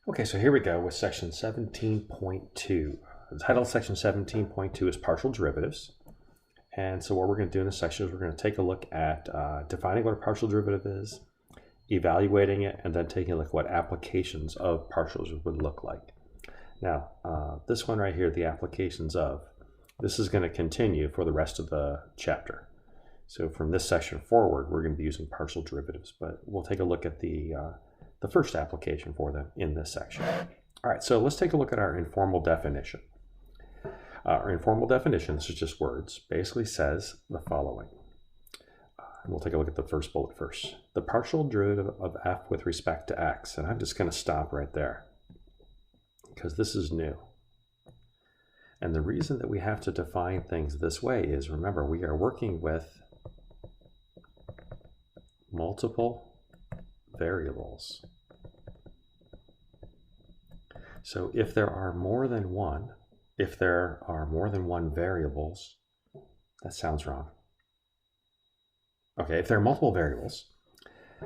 Okay, so here we go with section 17.2. The title of section 17.2 is partial derivatives. And so what we're going to do in this section is we're going to take a look at defining what a partial derivative is, evaluating it, and then taking a look at what applications of partials would look like. Now, this one right here, the applications of, this is going to continue for the rest of the chapter. So from this section forward, we're going to be using partial derivatives, but we'll take a look at the first application for them in this section. All right, so let's take a look at our informal definition. Our informal definition, this is just words, basically says the following. And we'll take a look at the first bullet first. The partial derivative of f with respect to x. And I'm just going to stop right there because this is new. And the reason that we have to define things this way is, remember, we are working with multiple variables. So if there are more than one, variables, that sounds wrong. Okay, if there are multiple variables,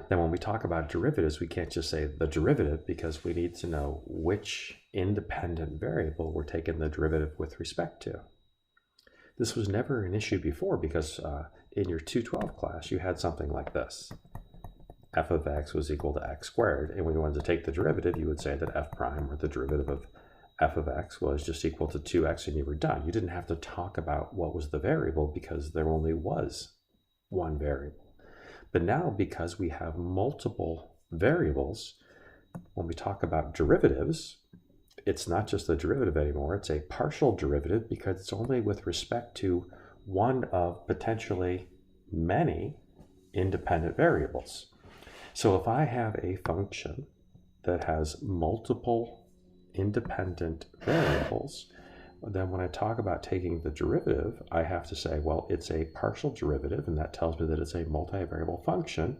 then when we talk about derivatives, we can't just say the derivative because we need to know which independent variable we're taking the derivative with respect to. This was never an issue before because in your 212 class, you had something like this. F of x was equal to x squared. And when you wanted to take the derivative, you would say that f prime, or the derivative of f of x, was just equal to 2x, and you were done. You didn't have to talk about what was the variable because there only was one variable. But now, because we have multiple variables, when we talk about derivatives, it's not just a derivative anymore. It's a partial derivative because it's only with respect to one of potentially many independent variables. So if I have a function that has multiple independent variables, then when I talk about taking the derivative, I have to say, well, it's a partial derivative, and that tells me that it's a multivariable function,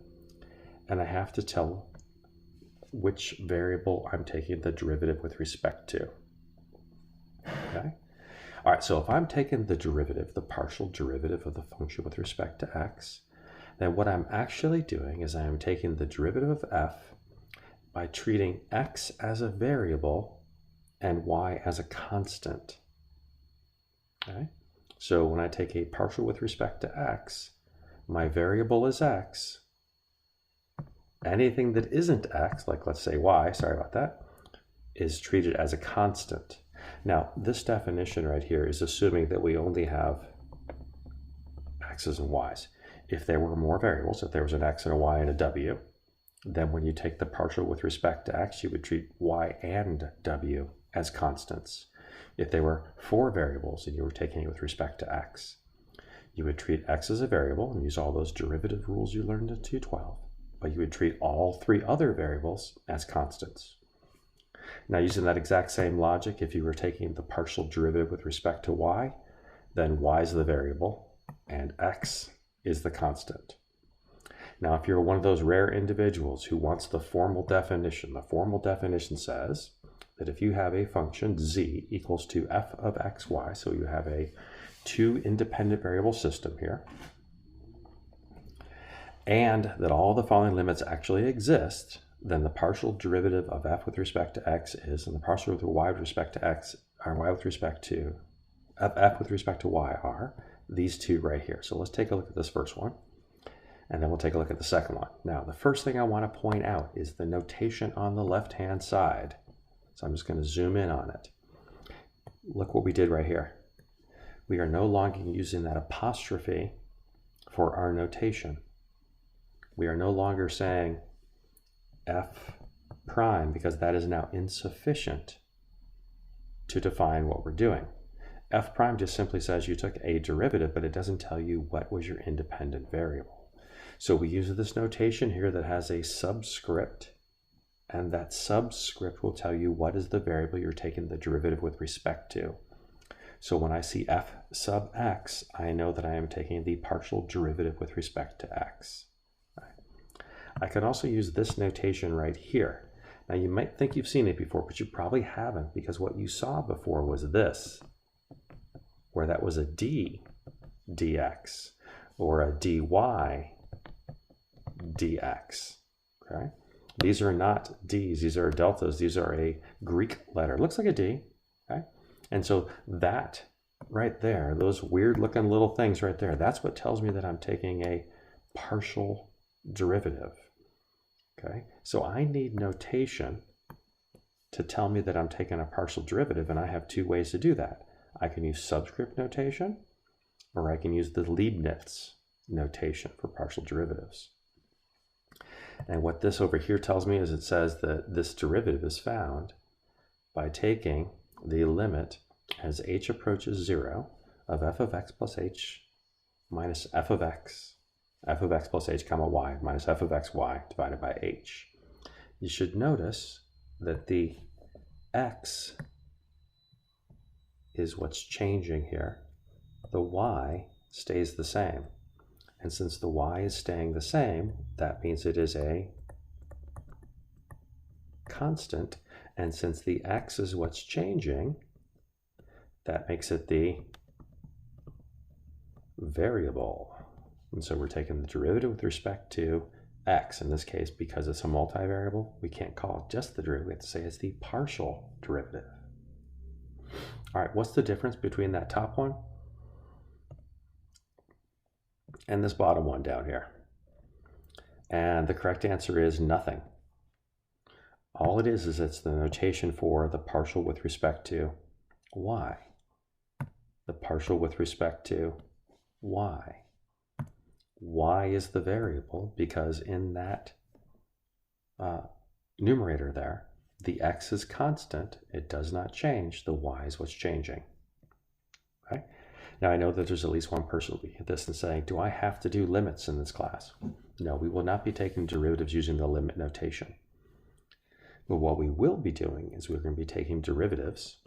and I have to tell which variable I'm taking the derivative with respect to. Okay? All right, so if I'm taking the derivative, the partial derivative of the function with respect to x, then what I'm actually doing is I'm taking the derivative of f by treating x as a variable and y as a constant. Okay? So when I take a partial with respect to x, my variable is x. Anything that isn't x, like let's say y, sorry about that, is treated as a constant. Now, this definition right here is assuming that we only have x's and y's. If there were more variables, if there was an x and a y and a w, then when you take the partial with respect to x, you would treat y and w as constants. If there were 4 variables and you were taking it with respect to x, you would treat x as a variable and use all those derivative rules you learned in 212, but you would treat all 3 other variables as constants. Now, using that exact same logic, if you were taking the partial derivative with respect to y, then y is the variable and x is the constant. Now, if you're one of those rare individuals who wants the formal definition says that if you have a function z equals to f of xy, so you have a 2 independent variable system here, and that all the following limits actually exist, then the partial derivative of f with respect to x is, and the partial derivative of y with respect to x, or y with respect to f with respect to y are these 2 right here. So let's take a look at this first one, and then we'll take a look at the second one. Now, the first thing I want to point out is the notation on the left-hand side. So I'm just going to zoom in on it. Look what we did right here. We are no longer using that apostrophe for our notation. We are no longer saying f prime because that is now insufficient to define what we're doing. F prime just simply says you took a derivative, but it doesn't tell you what was your independent variable. So we use this notation here that has a subscript, and that subscript will tell you what is the variable you're taking the derivative with respect to. So when I see f sub x, I know that I am taking the partial derivative with respect to x. I can also use this notation right here. Now, you might think you've seen it before, but you probably haven't, because what you saw before was this, where that was a d dx or a dy dx, okay? These are not D's, these are deltas. These are a Greek letter. It looks like a D, okay? And so that right there, those weird looking little things right there, that's what tells me that I'm taking a partial derivative, okay? So I need notation to tell me that I'm taking a partial derivative, and I have two ways to do that. I can use subscript notation, or I can use the Leibnitz notation for partial derivatives. And what this over here tells me is it says that this derivative is found by taking the limit as h approaches 0 of f of x plus h minus f of x plus h comma y minus f of x y divided by h. You should notice that the x is what's changing here. The y stays the same. And since the y is staying the same, that means it is a constant. And since the x is what's changing, that makes it the variable. And so we're taking the derivative with respect to x. In this case, because it's a multivariable, we can't call it just the derivative. We have to say it's the partial derivative. All right, what's the difference between that top one and this bottom one down here? And the correct answer is nothing. All it is it's the notation for the partial with respect to y. The partial with respect to y. Y is the variable because in that numerator there, the x is constant. It does not change. The y is what's changing. Okay? Now, I know that there's at least one person looking at this and saying, do I have to do limits in this class? No, we will not be taking derivatives using the limit notation. But what we will be doing is we're going to be taking derivatives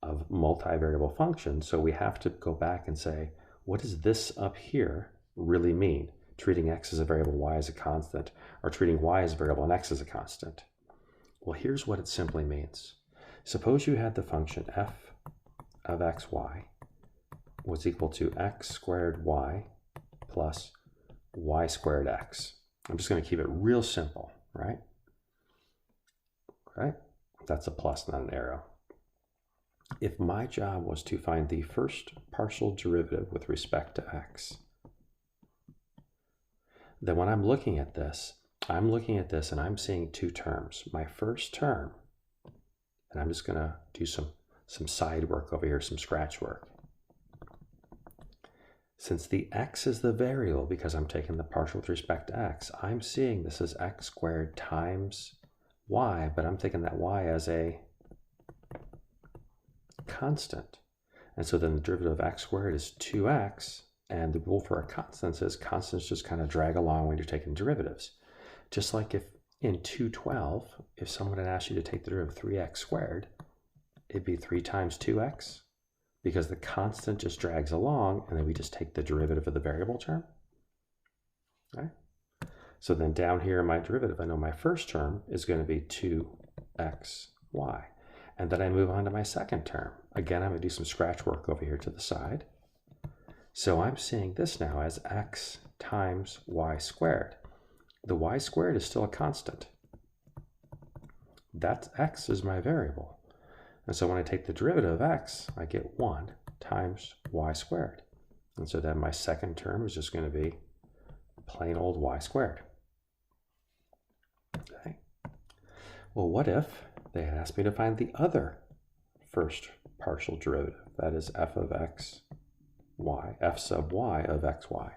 of multivariable functions. So we have to go back and say, what does this up here really mean? Treating x as a variable, y as a constant, or treating y as a variable and x as a constant. Well, here's what it simply means. Suppose you had the function f of xy was equal to x squared y plus y squared x. I'm just going to keep it real simple, right? Okay, that's a plus, not an arrow. If my job was to find the first partial derivative with respect to x, then when I'm looking at this and I'm seeing two terms. My first term, and I'm just going to do some side work over here, some scratch work. Since the x is the variable, because I'm taking the partial with respect to x, I'm seeing this as x squared times y, but I'm taking that y as a constant. And so then the derivative of x squared is 2x, and the rule for our constants is constants just kind of drag along when you're taking derivatives. Just like if in 212, if someone had asked you to take the derivative of 3x squared, it'd be 3 times 2x, because the constant just drags along, and then we just take the derivative of the variable term. Okay? So then down here in my derivative, I know my first term is going to be 2xy. And then I move on to my second term. Again, I'm going to do some scratch work over here to the side. So I'm seeing this now as x times y squared. The y squared is still a constant. That x is my variable. And so when I take the derivative of x, I get 1 times y squared. And so then my second term is just going to be plain old y squared. Okay. Well, what if they had asked me to find the other first partial derivative? That is f of x y, f sub y of xy,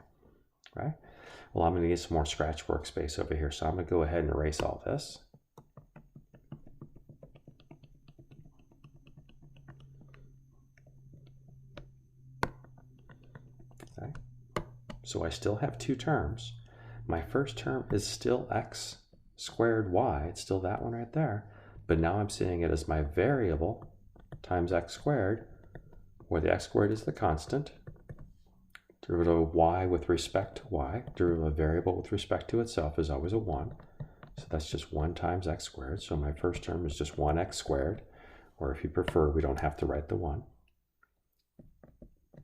right? Well, I'm going to need some more scratch workspace over here, so I'm going to go ahead and erase all this. Okay. So I still have two terms. My first term is still x squared y. It's still that one right there. But now I'm seeing it as my variable times x squared, where the x squared is the constant. Derivative of y with respect to y. Derivative of a variable with respect to itself is always a 1. So that's just 1 times x squared. So my first term is just 1x squared. Or if you prefer, we don't have to write the 1.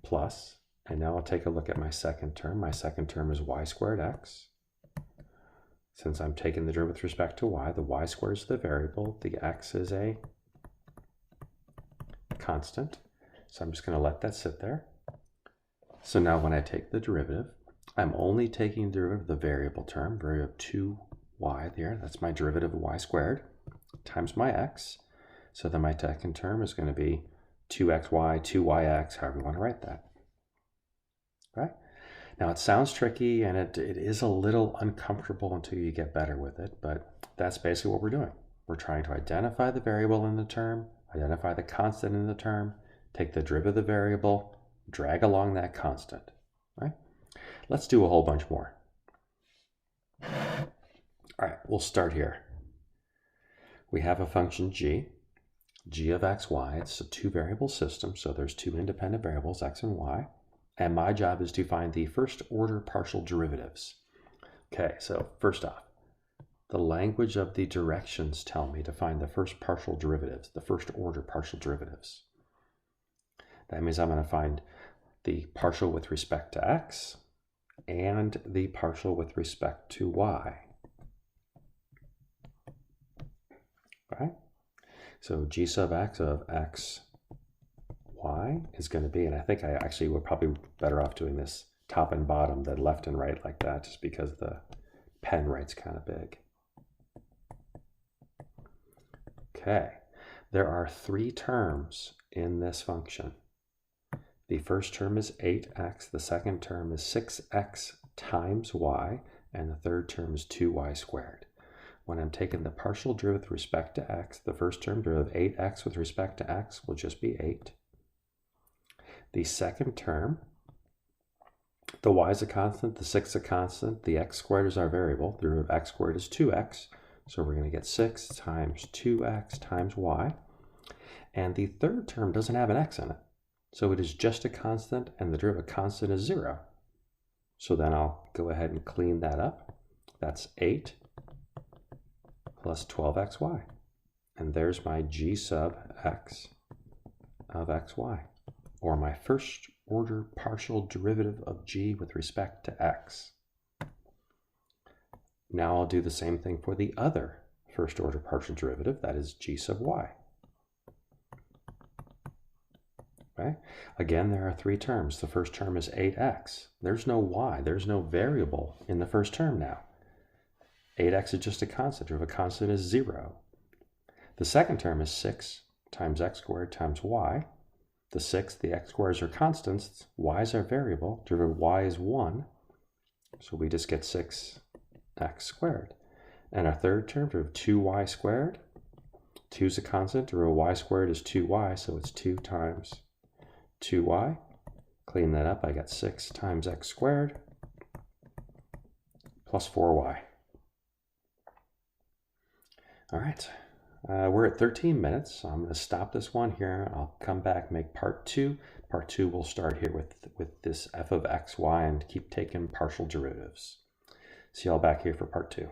Plus, and now I'll take a look at my second term. My second term is y squared x. Since I'm taking the derivative with respect to y, the y squared is the variable, the x is a constant. So I'm just going to let that sit there. So now when I take the derivative, I'm only taking the derivative of the variable term, variable of 2y there. That's my derivative of y squared times my x. So then my second term is going to be 2xy, 2yx, however you want to write that. Right? Now it sounds tricky and it is a little uncomfortable until you get better with it, but that's basically what we're doing. We're trying to identify the variable in the term, identify the constant in the term, take the derivative of the variable, drag along that constant, right? Let's do a whole bunch more. All right, we'll start here. We have a function g of x, y. It's a two-variable system, so there's two independent variables, x and y. And my job is to find the first order partial derivatives. Okay, so first off, the language of the directions tell me to find the first partial derivatives, the first order partial derivatives. That means I'm going to find the partial with respect to x and the partial with respect to y. Right? So g sub x of x, y is going to be, and I think I actually would probably be better off doing this top and bottom than left and right like that, just because the pen writes kind of big. Okay, there are three terms in this function. The first term is 8x, the second term is 6x times y, and the third term is 2y squared. When I'm taking the partial derivative with respect to x, the first term derivative of 8x with respect to x will just be 8. The second term, the y is a constant, the 6 is a constant, the x squared is our variable, the derivative of x squared is 2x, so we're going to get 6 times 2x times y. And the third term doesn't have an x in it, so it is just a constant, and the derivative of constant is 0. So then I'll go ahead and clean that up. That's 8 plus 12xy. And there's my g sub x of xy, or my first order partial derivative of g with respect to x. Now I'll do the same thing for the other first order partial derivative, that is g sub y. Okay? Again, there are three terms. The first term is 8x. There's no y, there's no variable in the first term now. 8x is just a constant. Derivative of a constant is 0. The second term is 6 times x squared times y. The 6, the x squareds are constants. Y is our variable. Derivative of y is 1. So we just get 6x squared. And our third term, derivative of 2y squared. 2 is a constant. Derivative of y squared is 2y, so it's 2 times 2y. Clean that up. I got 6 times x squared plus 4y. All right, we're at 13 minutes, so I'm going to stop this one here. I'll come back, make part 2. Part 2 will start here with this f of x, y, and keep taking partial derivatives. See y'all back here for part 2.